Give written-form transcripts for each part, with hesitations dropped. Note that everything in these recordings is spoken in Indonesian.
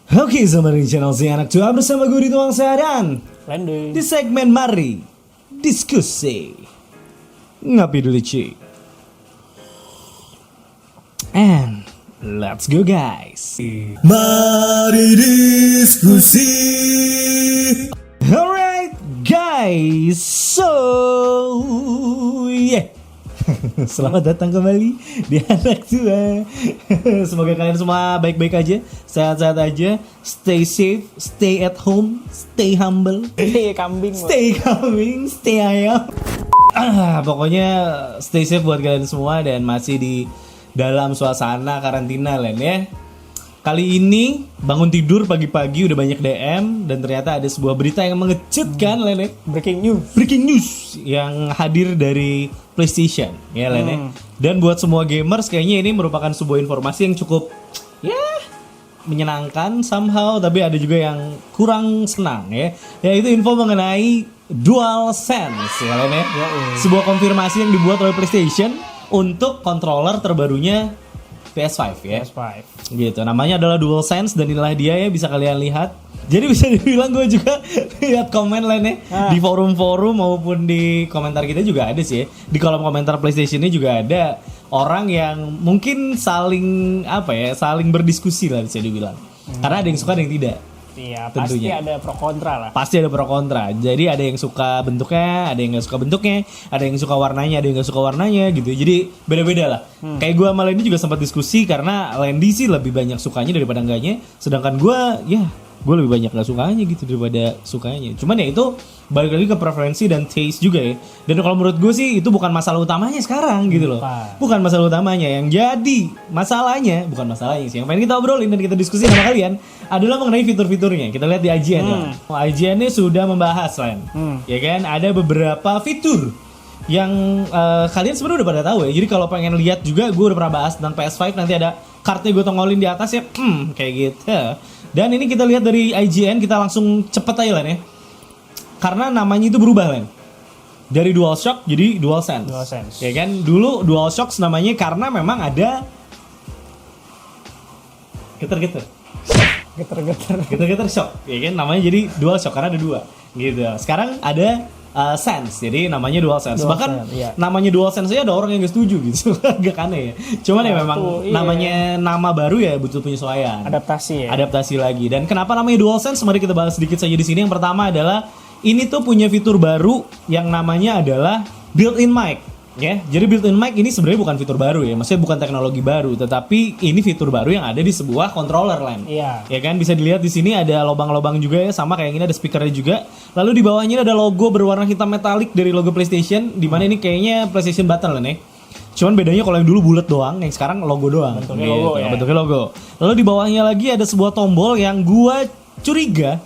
Oke, selamat di channel si anak tua bersama gue di Tuang Sadan. Landing. Di segmen Mari Diskusi Ngapi dulu cuy. And let's go guys. Mari diskusi. Alright guys, so yeah. Selamat datang kembali di anak tua. Semoga kalian semua baik-baik aja, sehat-sehat aja, stay safe, stay at home, stay humble, Kambing. stay kambing, stay ayam. Pokoknya stay safe buat kalian semua dan masih di dalam suasana karantina Len ya. Kali ini bangun tidur pagi-pagi udah banyak DM dan ternyata ada sebuah berita yang mengejutkan Len ya. Breaking news. Breaking news yang hadir dari PlayStation ya Len ya. Dan buat semua gamers kayaknya ini merupakan sebuah informasi yang cukup ya menyenangkan somehow, tapi ada juga yang kurang senang ya. Yaitu info mengenai DualSense ya Len ya. Sebuah konfirmasi yang dibuat oleh PlayStation untuk controller terbarunya PS5 ya. PS5. Gitu, namanya adalah DualSense dan inilah dia ya, bisa kalian lihat. Jadi bisa dibilang gue juga lihat komen lainnya di forum-forum maupun di komentar kita juga ada sih ya. Di kolom komentar PlayStation ini juga ada orang yang mungkin saling saling berdiskusi lah bisa dibilang. Karena ada yang suka ada yang tidak. Iya, Tentunya. pasti ada pro kontra lah. Pasti ada pro kontra. Jadi ada yang suka bentuknya, ada yang nggak suka bentuknya, ada yang suka warnanya, ada yang nggak suka warnanya gitu. Jadi beda-beda lah. Kayak gue sama Landy juga sempat diskusi karena Landy sih lebih banyak sukanya daripada enggaknya, sedangkan gue lebih banyak nggak sukanya gitu daripada sukanya. Cuman ya itu balik lagi ke preferensi dan taste juga ya. Dan kalau menurut gue sih itu bukan masalah utamanya sekarang gitu loh. Bukan masalah utamanya. Yang jadi masalahnya, bukan masalahnya sih, yang pengen kita obrolin dan kita diskusi sama kalian adalah mengenai fitur-fiturnya. Kita lihat di IGN ya. IGN ini sudah membahas Len. Ya kan, ada beberapa fitur yang kalian sebenarnya udah pada tahu ya. Jadi kalau pengen lihat juga, gue udah pernah bahas tentang PS5, nanti ada kartunya gue tongolin di atas ya. Kayak gitu. Dan ini kita lihat dari IGN, kita langsung cepet aja Len ya. Karena namanya itu berubah Len. Dari DualShock jadi DualSense. DualSense. Ya kan, dulu DualShock namanya karena memang ada geter-geter shock, ya kan, namanya jadi DualShock karena ada dua gitu. Sekarang ada Sense, jadi namanya DualSense. Bahkan iya. namanya DualSense aja ada orang yang gak setuju gitu. Agak aneh ya. Cuman ya memang namanya nama baru ya butuh penyesuaian. Adaptasi ya. Adaptasi lagi. Dan kenapa namanya DualSense? Mari kita bahas sedikit saja di sini. Yang pertama adalah ini tuh punya fitur baru yang namanya adalah built-in mic. Ya, jadi built-in mic ini sebenarnya bukan fitur baru ya, maksudnya bukan teknologi baru, tetapi ini fitur baru yang ada di sebuah controller Len. Iya. Ya kan, bisa dilihat di sini ada lubang-lubang juga ya, sama kayak ini ada speakernya juga. Lalu di bawahnya ada logo berwarna hitam metalik dari logo PlayStation, di mana ini kayaknya PlayStation button Len ya. Cuman bedanya kalau yang dulu bulat doang, yang sekarang logo doang. Bentuknya logo ya. Bentuknya logo. Lalu di bawahnya lagi ada sebuah tombol yang gua curiga,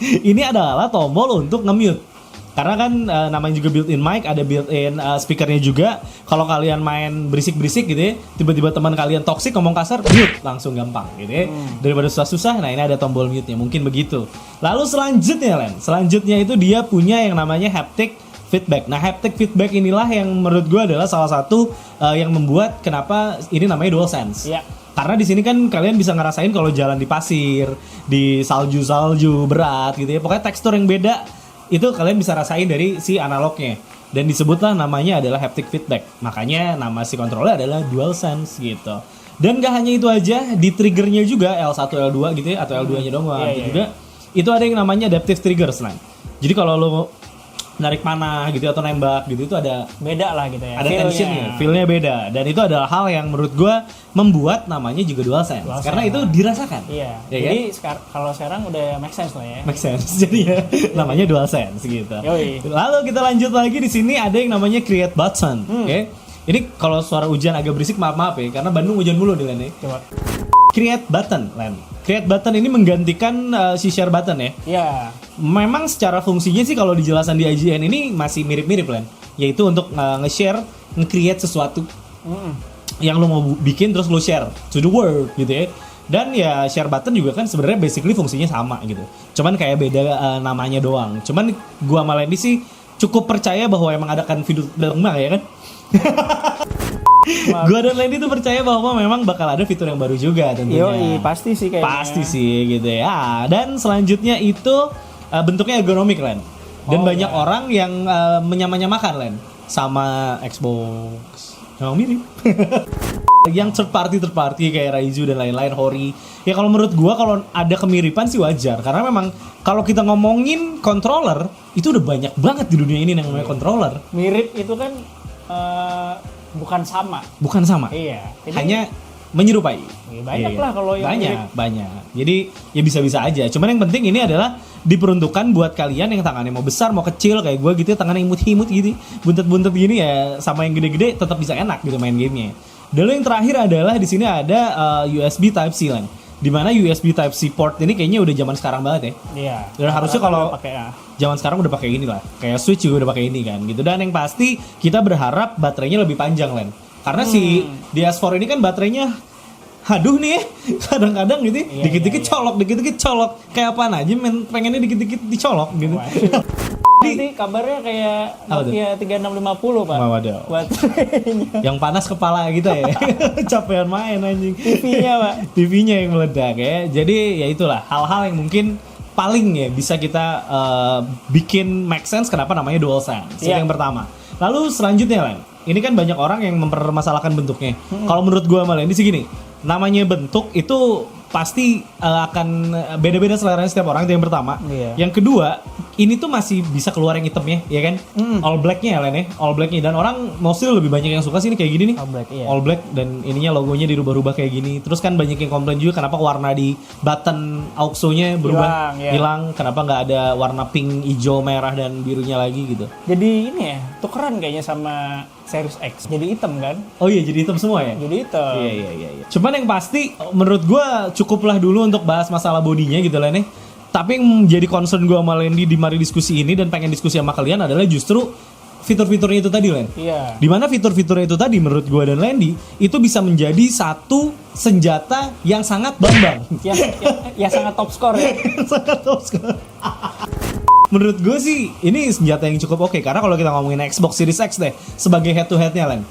ini adalah tombol untuk nge-mute. Karena kan namanya juga built-in mic, ada built-in speakernya juga. Kalau kalian main berisik-berisik gitu ya, tiba-tiba teman kalian toksik ngomong kasar, mute langsung gampang gitu ya. Daripada susah-susah, nah ini ada tombol mute-nya, mungkin begitu. Lalu selanjutnya Len, selanjutnya itu dia punya yang namanya haptic feedback. Nah, haptic feedback inilah yang menurut gue adalah salah satu yang membuat kenapa ini namanya DualSense. Iya. Karena di sini kan kalian bisa ngerasain kalau jalan di pasir, di salju-salju berat gitu ya. Pokoknya tekstur yang beda itu kalian bisa rasain dari si analognya. Dan disebutlah namanya adalah haptic feedback. Makanya nama si controller adalah DualSense gitu. Dan gak hanya itu aja, di triggernya juga L1, L2 gitu ya, atau L2-nya doang juga. Itu ada yang namanya adaptive triggers lah. Jadi kalau lo narik panah gitu atau nembak gitu itu ada Beda lah gitu ya. ada tensionnya, feel-nya beda. Dan itu adalah hal yang menurut gue membuat namanya juga DualSense. Karena itu dirasakan. Iya. Ya Jadi kalau sekarang udah make sense lah ya. Make sense. Jadi ya namanya DualSense gitu. Yoi. Lalu kita lanjut lagi di sini ada yang namanya create button. Oke. Ini kalau suara hujan agak berisik maaf ya karena Bandung hujan mulu nih Len. Coba. Create button Len. Create button ini menggantikan si share button ya. Iya. Memang secara fungsinya sih kalau dijelasan di IGN ini masih mirip-mirip Len. Yaitu untuk nge-share, nge-create sesuatu yang lo mau bikin terus lo share to the world gitu ya. Dan ya share button juga kan sebenarnya basically fungsinya sama gitu. Cuman kayak beda namanya doang. Cuman gua sama Landy sih cukup percaya bahwa emang ada kan fitur ya kan. Gua dan Landy tuh percaya bahwa memang bakal ada fitur yang baru juga tentunya. Yoi, pasti sih kayaknya. Pasti sih gitu ya. Dan selanjutnya itu bentuknya ergonomik Len. Dan banyak orang yang menyamakan Len sama Xbox. Memang mirip. Yang third party kayak Raizu dan lain-lain, Hori. Ya kalau menurut gua kalau ada kemiripan sih wajar, karena memang kalau kita ngomongin controller itu udah banyak banget di dunia ini yang namanya controller. Mirip itu kan bukan sama. Bukan sama. Iya. Jadi, hanya menyerupai. ya banyak lah kalau yang banyak. Jadi ya bisa-bisa aja. Cuman yang penting ini adalah diperuntukkan buat kalian yang tangannya mau besar mau kecil kayak gue gitu, tangannya imut-imut gitu, buntet-buntet gini ya, sama yang gede-gede tetap bisa enak gitu main gamenya. Lalu yang terakhir adalah di sini ada USB Type C Lan. Dimana USB Type C port ini kayaknya udah zaman sekarang banget ya. Iya. Dan harusnya kalau pakai zaman sekarang udah pakai ini lah. Kayak Switch juga udah pakai ini kan gitu. Dan yang pasti kita berharap baterainya lebih panjang Len. Karena si DS4 ini kan baterainya aduh nih kadang-kadang gitu dikit-dikit colok. Kayak apaan aja pengennya dikit-dikit dicolok gitu. Nanti kabarnya kayak Nokia 3650 Pak. Waduh. Baterainya. Yang panas kepala gitu ya. Capean main anjing. TV-nya Pak. TV-nya yang meledak ya. Jadi ya itulah hal-hal yang mungkin paling ya bisa kita bikin make sense kenapa namanya DualSense. Itu yang pertama. Lalu selanjutnya Len, ini kan banyak orang yang mempermasalahkan bentuknya. Kalau menurut gua malah ini segini, namanya bentuk itu pasti akan beda-beda seleranya setiap orang, itu yang pertama. Yang kedua, ini tuh masih bisa keluar yang hitamnya, ya kan? All blacknya ya Len ya, all blacknya. Dan orang mostly lebih banyak yang suka sih ini kayak gini nih. All black dan ininya logonya dirubah-rubah kayak gini. Terus kan banyak yang komplain juga kenapa warna di button AUXO-nya berubah, hilang. Kenapa nggak ada warna pink, hijau, merah dan birunya lagi gitu? Jadi ini ya, tukeran kayaknya sama Series X. Jadi hitam kan? Oh iya, jadi hitam semua ya? Jadi hitam. Iya. Cuman yang pasti menurut gue cukuplah dulu untuk bahas masalah bodinya gitu lah nih. Tapi yang jadi concern gue sama Landy di mari diskusi ini dan pengen diskusi sama kalian adalah justru fitur-fiturnya itu tadi Len. Iya. Dimana fitur-fiturnya itu tadi menurut gue dan Landy itu bisa menjadi satu senjata yang sangat bambang. Ya sangat top score ya. Sangat top score. Menurut gue sih ini senjata yang cukup oke, karena kalau kita ngomongin Xbox Series X deh sebagai head to headnya Len,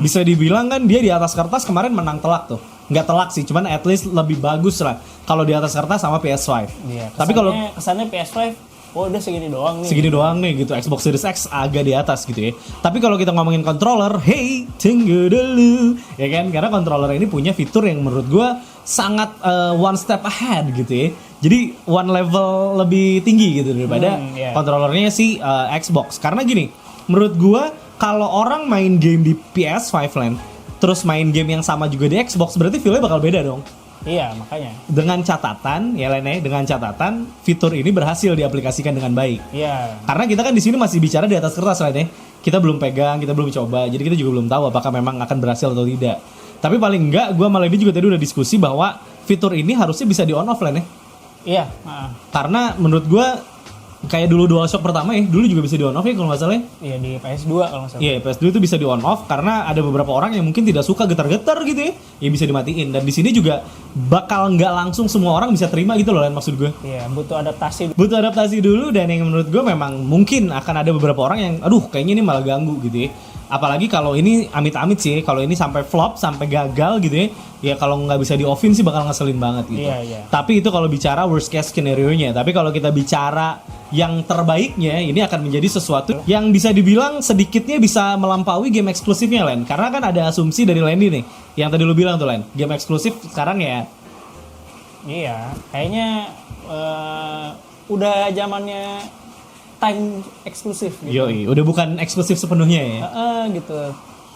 bisa dibilang kan dia di atas kertas kemarin menang telak tuh. Nggak telak sih, cuman at least lebih bagus lah kalau di atas kertas sama PS5. Iya, tapi kalau kesannya PS5 udah segini doang nih. Segini doang nih gitu. Xbox Series X agak di atas gitu ya. Tapi kalau kita ngomongin controller, hey, tunggu dulu. Ya kan? Karena controller ini punya fitur yang menurut gue sangat one step ahead gitu ya. Jadi one level lebih tinggi gitu daripada controllernya si Xbox. Karena gini, menurut gue kalau orang main game di PS5 Land, terus main game yang sama juga di Xbox, berarti feel-nya bakal beda dong. Iya, makanya. Dengan catatan, ya Lene, dengan catatan fitur ini berhasil diaplikasikan dengan baik. Iya. Karena kita kan di sini masih bicara di atas kertas Lene. Kita belum pegang, kita belum coba, jadi kita juga belum tahu apakah memang akan berhasil atau tidak. Tapi paling enggak, gue malah ini juga tadi udah diskusi bahwa fitur ini harusnya bisa di on off Lene. Iya. Karena menurut gue kayak dulu DualShock pertama ya, dulu juga bisa di on off ya kalau nggak salah. Iya, di PS2 kalau nggak salah. Iya, PS2 itu bisa di on off karena ada beberapa orang yang mungkin tidak suka getar-getar gitu ya bisa dimatiin. Dan di sini juga bakal nggak langsung semua orang bisa terima gitu loh, maksud gue. Iya, butuh adaptasi. Butuh adaptasi dulu, dan yang menurut gue memang mungkin akan ada beberapa orang yang kayaknya ini malah ganggu gitu ya. Apalagi kalau ini amit-amit sih, kalau ini sampai flop, sampai gagal gitu ya kalau nggak bisa di-offin sih bakal ngeselin banget gitu. Iya. Tapi itu kalau bicara worst case scenario-nya. Tapi kalau kita bicara yang terbaiknya, ini akan menjadi sesuatu yang bisa dibilang sedikitnya bisa melampaui game eksklusifnya Len. Karena kan ada asumsi dari Landy nih, yang tadi lu bilang tuh Len, game eksklusif sekarang ya. Iya, kayaknya udah zamannya time eksklusif gitu. Yoi, udah bukan eksklusif sepenuhnya ya. Gitu.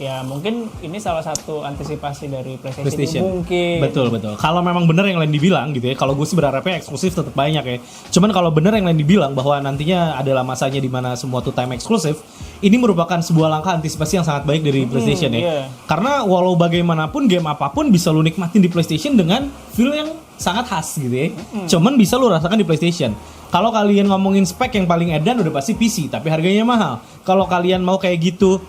Ya mungkin ini salah satu antisipasi dari PlayStation. Mungkin. Betul. Kalau memang bener yang Landy bilang gitu ya, kalau gue sih berharapnya eksklusif tetap banyak ya. Cuman kalau bener yang Landy bilang bahwa nantinya adalah masanya di mana semua tuh time eksklusif, ini merupakan sebuah langkah antisipasi yang sangat baik dari PlayStation ya. Yeah. Karena walau bagaimanapun game apapun bisa lu nikmatin di PlayStation dengan feel yang sangat khas gitu ya. Cuman bisa lu rasakan di PlayStation. Kalau kalian ngomongin spek yang paling edan udah pasti PC, tapi harganya mahal. Kalau kalian mau kayak gitu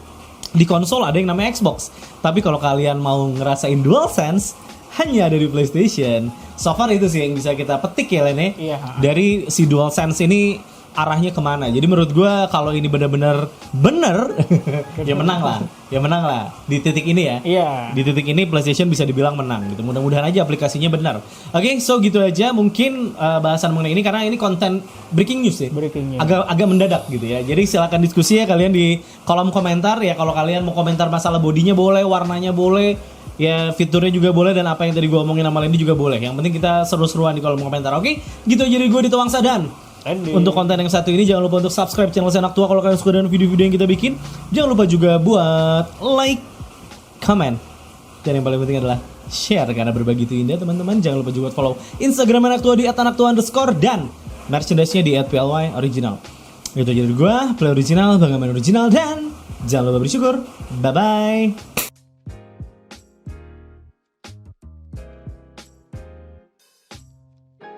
di konsol ada yang namanya Xbox. Tapi kalau kalian mau ngerasain DualSense hanya ada di PlayStation. So far itu sih yang bisa kita petik ya Lene. Iya. Dari si DualSense ini arahnya kemana. Jadi menurut gue kalau ini benar-benar bener ya menang lah di titik ini ya. Iya. Di titik ini PlayStation bisa dibilang menang gitu. Mudah-mudahan aja aplikasinya benar. Oke, so gitu aja mungkin bahasan mengenai ini karena ini konten breaking news ya. Breaking news. Agak mendadak gitu ya. Jadi silakan diskusi ya kalian di kolom komentar ya. Kalau kalian mau komentar masalah bodinya boleh, warnanya boleh, ya fiturnya juga boleh, dan apa yang tadi gue omongin sama Lendi juga boleh. Yang penting kita seru-seruan di kolom komentar. Oke, gitu aja dari gue di Tawang Sadan. Untuk konten yang satu ini jangan lupa untuk subscribe channel Senak Tua kalau kalian suka dengan video-video yang kita bikin. Jangan lupa juga buat like, comment, dan yang paling penting adalah share karena berbagi itu indah teman-teman. Jangan lupa juga follow Instagram Anak Tua di @anaktua_ dan merchandise-nya di @ply_original. Itu aja dari gue, Play Original, Bangga Main Original, dan jangan lupa bersyukur. Bye-bye.